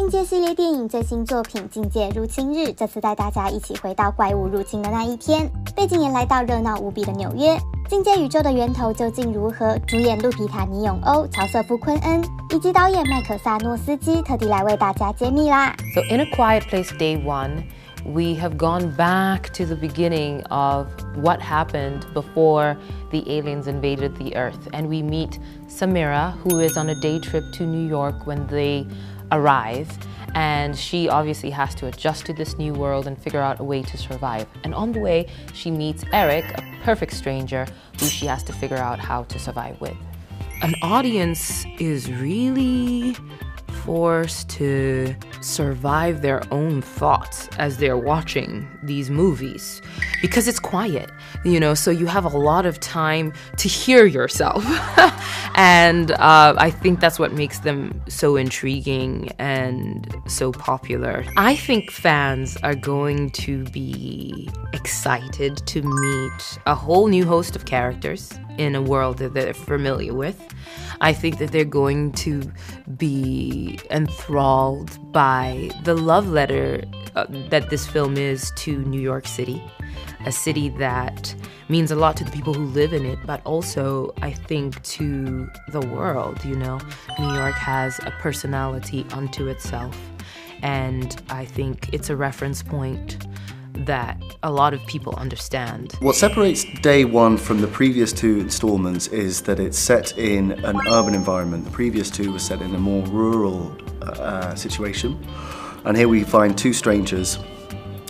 境界系列电影最新作品《境界入侵日》，这次带大家一起回到怪物入侵的那一天，背景也来到热闹无比的纽约。境界宇宙的源头究竟如何？主演露皮塔尼咏欧、乔瑟夫昆恩以及导演麦可萨尔诺斯基特地来为大家揭秘啦。So in A Quiet Place Day 1, we have gone back to the beginning of what happened before the aliens invaded the Earth. And we meet Samira, who is on a day trip to New York when they arrive. And she obviously has to adjust to this new world and figure out a way to survive. And on the way, she meets Eric, a perfect stranger, who she has to figure out how to survive with. An audience is really forced to survive their own thoughts as they're watching these movies because it's quiet, so you have a lot of time to hear yourself. And I think that's what makes them so intriguing and so popular. I think fans are going to be excited to meet a whole new host of characters in a world that they're familiar with. I think that they're going to be enthralled by the love letter that this film is to New York City, a city that means a lot to the people who live in it, but also, I think, to the world, New York has a personality unto itself, and I think it's a reference point that a lot of people understand. What separates Day 1 from the previous two installments is that it's set in an urban environment. The previous two were set in a more rural situation. And here we find two strangers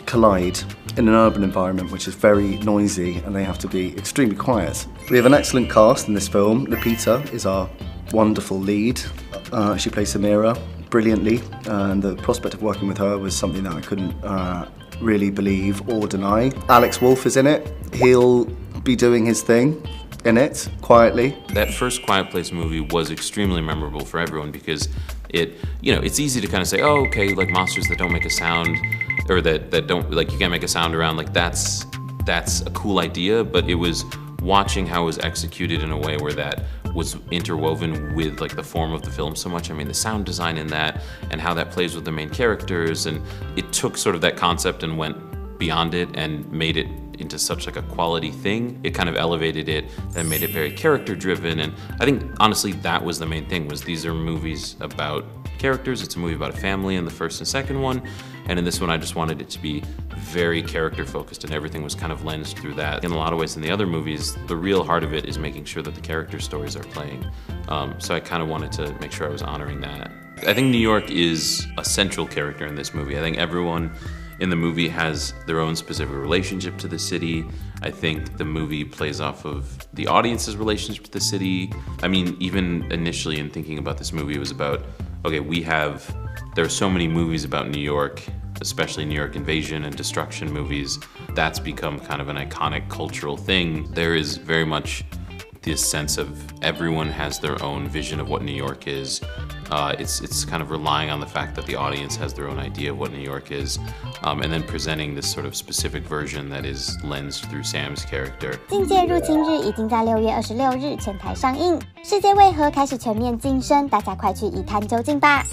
collide in an urban environment which is very noisy, and they have to be extremely quiet. We have an excellent cast in this film. Lupita is our wonderful lead. She plays Samira brilliantly, and the prospect of working with her was something that I couldn't really believe or deny. Alex Wolff is in it. He'll be doing his thing in it, quietly. That first Quiet Place movie was extremely memorable for everyone because it's easy to kind of say, oh, okay, like monsters that don't make a sound, or that don't, like, you can't make a sound around, like that's a cool idea, but it was watching how it was executed in a way where that was interwoven with like the form of the film so much. I mean, the sound design in that and how that plays with the main characters, and it took sort of that concept and went beyond it and made it into such like a quality thing. It kind of elevated it and made it very character driven, and I think honestly that was the main thing, was these are movies about characters. It's a movie about a family in the first and second one, and in this one I just wanted it to be very character focused, and everything was kind of lensed through that. In a lot of ways in the other movies, the real heart of it is making sure that the character stories are playing. So I kind of wanted to make sure I was honoring that. I think New York is a central character in this movie. I think everyone in the movie has their own specific relationship to the city. I think the movie plays off of the audience's relationship to the city. I mean, even initially in thinking about this movie, it was about, okay, there are so many movies about New York, especially New York invasion and destruction movies. That's become kind of an iconic cultural thing. There is very much this sense of everyone has their own vision of what New York is. It's kind of relying on the fact that the audience has their own idea of what New York is, and then presenting this sort of specific version that is lensed through Sam's character. 境界入侵日已经在6月26日全台上映，世界为何开始全面晋升？大家快去一探究竟吧！